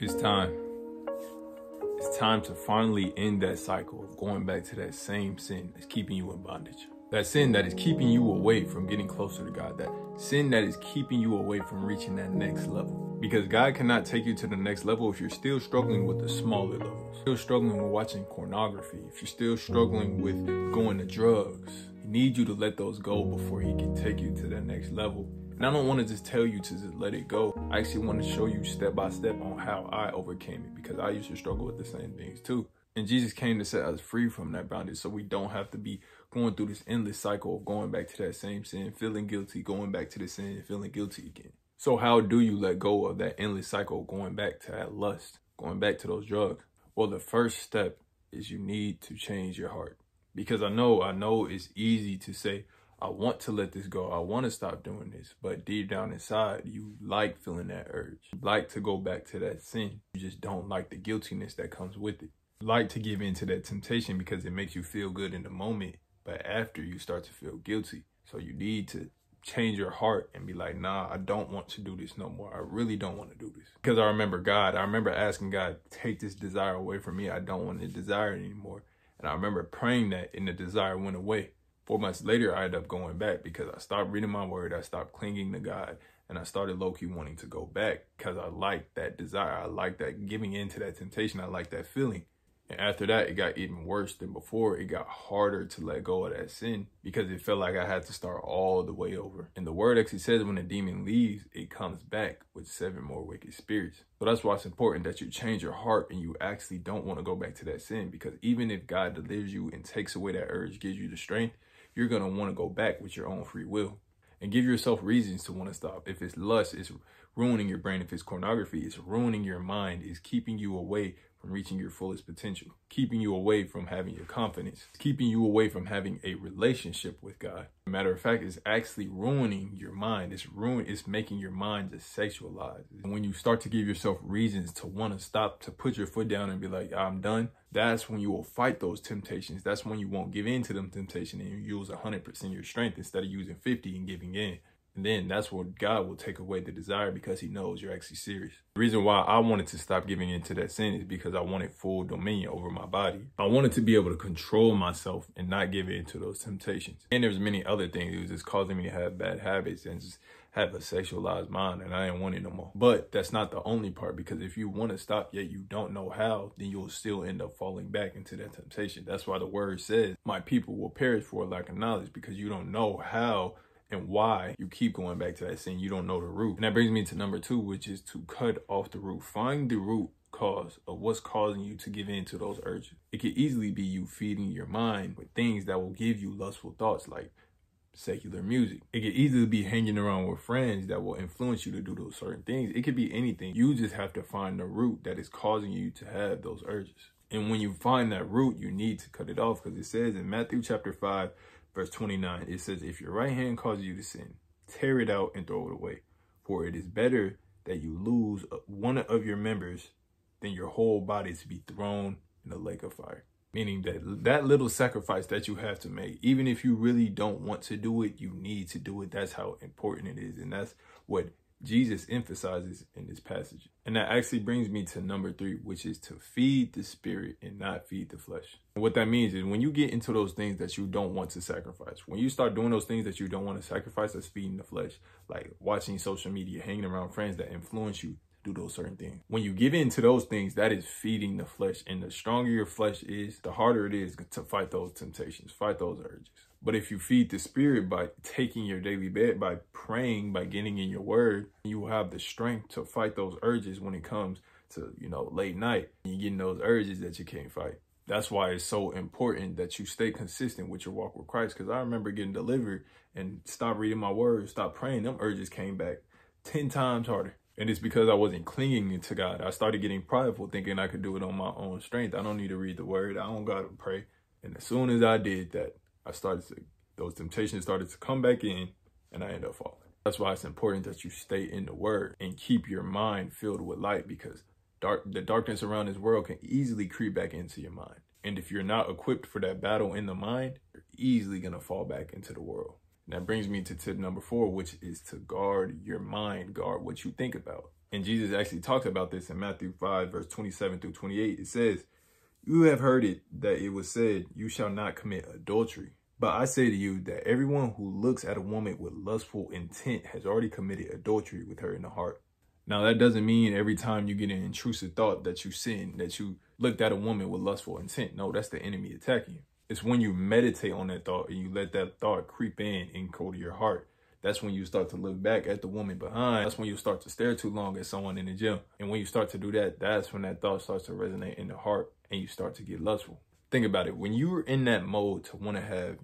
It's time. It's time to finally end that cycle of going back to that same sin that's keeping you in bondage. That sin that is keeping you away from getting closer to God. That sin that is keeping you away from reaching that next level. Because God cannot take you to the next level if you're still struggling with the smaller levels. Still struggling with watching pornography. If you're still struggling with going to drugs. He needs you to let those go before he can take you to that next level. And I don't want to just tell you to just let it go. I actually want to show you step by step on how I overcame it, because I used to struggle with the same things too. And Jesus came to set us free from that bondage, so we don't have to be going through this endless cycle of going back to that same sin, feeling guilty, going back to the sin, and feeling guilty again. So how do you let go of that endless cycle of going back to that lust, going back to those drugs? Well, the first step is you need to change your heart. Because I know it's easy to say, I want to let this go. I want to stop doing this. But deep down inside, you like feeling that urge. You like to go back to that sin. You just don't like the guiltiness that comes with it. You like to give in to that temptation because it makes you feel good in the moment. But after, you start to feel guilty. So you need to change your heart and be like, nah, I don't want to do this no more. I really don't want to do this. Because I remember asking God, take this desire away from me. I don't want to desire it anymore. And I remember praying that, and the desire went away. 4 months later, I ended up going back because I stopped reading my word. I stopped clinging to God, and I started low-key wanting to go back because I liked that desire. I liked that giving into that temptation. I liked that feeling. And after that, it got even worse than before. It got harder to let go of that sin because it felt like I had to start all the way over. And the word actually says when a demon leaves, it comes back with 7 more wicked spirits. So that's why it's important that you change your heart and you actually don't want to go back to that sin, because even if God delivers you and takes away that urge, gives you the strength, you're going to want to go back with your own free will and give yourself reasons to want to stop. If it's lust, it's ruining your brain. If it's pornography, it's ruining your mind. It's keeping you away from reaching your fullest potential, keeping you away from having your confidence, keeping you away from having a relationship with God. Matter of fact, it's actually ruining your mind. It's making your mind just sexualized. And when you start to give yourself reasons to want to stop, to put your foot down and be like, I'm done, that's when you will fight those temptations. That's when you won't give in to them temptations and you use 100% of your strength instead of using 50 and giving in. And then that's where God will take away the desire because he knows you're actually serious. The reason why I wanted to stop giving into that sin is because I wanted full dominion over my body. I wanted to be able to control myself and not give in to those temptations. And there's many other things. It was just causing me to have bad habits and just have a sexualized mind, and I didn't want it no more. But that's not the only part, because if you want to stop yet you don't know how, then you'll still end up falling back into that temptation. That's why the word says, my people will perish for a lack of knowledge, because you don't know how and why you keep going back to that sin. You don't know the root. And that brings me to number 2, which is to cut off the root. Find the root cause of what's causing you to give in to those urges. It could easily be you feeding your mind with things that will give you lustful thoughts, like secular music. It could easily be hanging around with friends that will influence you to do those certain things. It could be anything. You just have to find the root that is causing you to have those urges. And when you find that root, you need to cut it off, because it says in Matthew chapter 5, verse 29, it says, if your right hand causes you to sin, tear it out and throw it away. For it is better that you lose one of your members than your whole body to be thrown in a lake of fire. Meaning that little sacrifice that you have to make, even if you really don't want to do it, you need to do it. That's how important it is. And that's what Jesus emphasizes in this passage. And that actually brings me to number 3, which is to feed the spirit and not feed the flesh. And what that means is when you get into those things that you don't want to sacrifice, when you start doing those things that you don't want to sacrifice, that's feeding the flesh, like watching social media, hanging around friends that influence you to do those certain things. When you give in to those things, that is feeding the flesh. And the stronger your flesh is, the harder it is to fight those temptations, fight those urges. But if you feed the spirit by taking your daily bed, by praying, by getting in your word, you will have the strength to fight those urges when it comes to, late night. And you're getting those urges that you can't fight. That's why it's so important that you stay consistent with your walk with Christ. Because I remember getting delivered and stopped reading my word, stopped praying. Them urges came back 10 times harder. And it's because I wasn't clinging to God. I started getting prideful, thinking I could do it on my own strength. I don't need to read the word. I don't got to pray. And as soon as I did that, those temptations started to come back in, and I ended up falling. That's why it's important that you stay in the word and keep your mind filled with light, because the darkness around this world can easily creep back into your mind. And if you're not equipped for that battle in the mind, you're easily going to fall back into the world. And that brings me to tip number 4, which is to guard your mind, guard what you think about. And Jesus actually talks about this in Matthew 5, verse 27 through 28. It says, "You have heard it that it was said, you shall not commit adultery. But I say to you that everyone who looks at a woman with lustful intent has already committed adultery with her in the heart." Now, that doesn't mean every time you get an intrusive thought that you sin, that you looked at a woman with lustful intent. No, that's the enemy attacking you. It's when you meditate on that thought and you let that thought creep in and go to your heart. That's when you start to look back at the woman behind. That's when you start to stare too long at someone in the gym. And when you start to do that, that's when that thought starts to resonate in the heart and you start to get lustful. Think about it. When you're in that mode to want to have,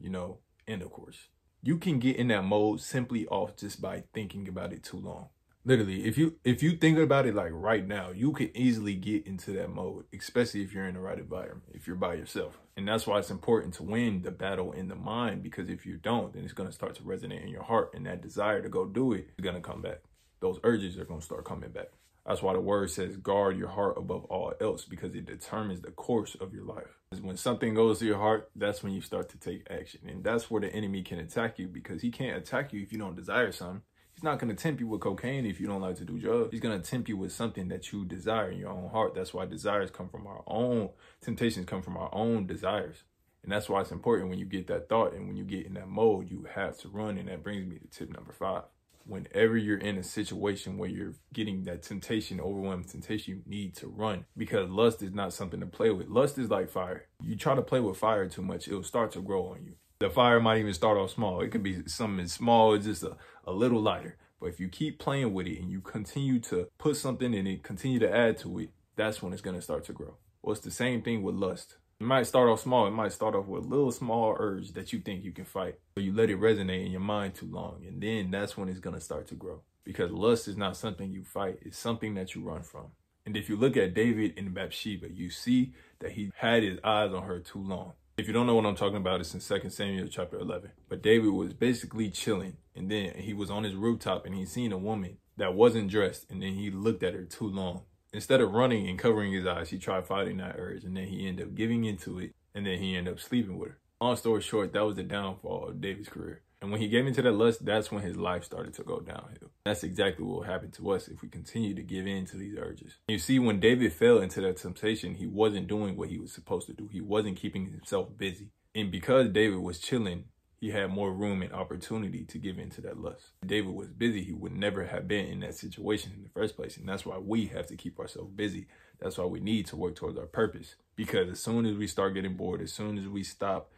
intercourse, you can get in that mode simply off just by thinking about it too long. Literally, if you think about it like right now, you can easily get into that mode, especially if you're in the right environment, if you're by yourself. And that's why it's important to win the battle in the mind, because if you don't, then it's going to start to resonate in your heart, and that desire to go do it is going to come back. Those urges are going to start coming back. That's why the word says guard your heart above all else, because it determines the course of your life. When something goes to your heart, that's when you start to take action. And that's where the enemy can attack you, because he can't attack you if you don't desire something. He's not going to tempt you with cocaine if you don't like to do drugs. He's going to tempt you with something that you desire in your own heart. That's why desires come from our own, temptations come from our own desires. And that's why it's important when you get that thought and when you get in that mode, you have to run. And that brings me to tip number 5. Whenever you're in a situation where you're getting that temptation, overwhelming temptation, you need to run, because lust is not something to play with. Lust is like fire. You try to play with fire too much, it'll start to grow on you. The fire might even start off small. It could be something small, just a little lighter. But if you keep playing with it and you continue to put something in it, continue to add to it, that's when it's going to start to grow. Well, it's the same thing with lust. It might start off small. It might start off with a little small urge that you think you can fight. But you let it resonate in your mind too long. And then that's when it's going to start to grow. Because lust is not something you fight. It's something that you run from. And if you look at David and Bathsheba, you see that he had his eyes on her too long. If you don't know what I'm talking about, it's in 2 Samuel chapter 11. But David was basically chilling, and then he was on his rooftop and he seen a woman that wasn't dressed, and then he looked at her too long. Instead of running and covering his eyes, he tried fighting that urge, and then he ended up giving into it, and then he ended up sleeping with her. Long story short, that was the downfall of David's career. And when he gave into that lust, that's when his life started to go downhill. That's exactly what will happen to us if we continue to give in to these urges. You see, when David fell into that temptation, he wasn't doing what he was supposed to do. He wasn't keeping himself busy. And because David was chilling, he had more room and opportunity to give into that lust. If David was busy, he would never have been in that situation in the first place. And that's why we have to keep ourselves busy. That's why we need to work towards our purpose. Because as soon as we start getting bored, as soon as we stop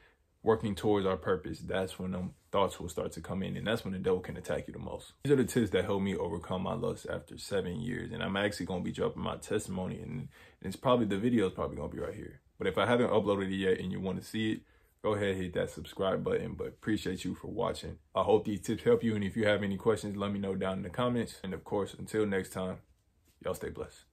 working towards our purpose, that's when them thoughts will start to come in, and that's when the devil can attack you the most. These are the tips that helped me overcome my lust after 7 years, and I'm actually going to be dropping my testimony, and it's probably, the video is probably going to be right here. But if I haven't uploaded it yet and you want to see it, go ahead, hit that subscribe button. But appreciate you for watching. I hope these tips help you, and if you have any questions, let me know down in the comments. And of course, until next time, y'all stay blessed.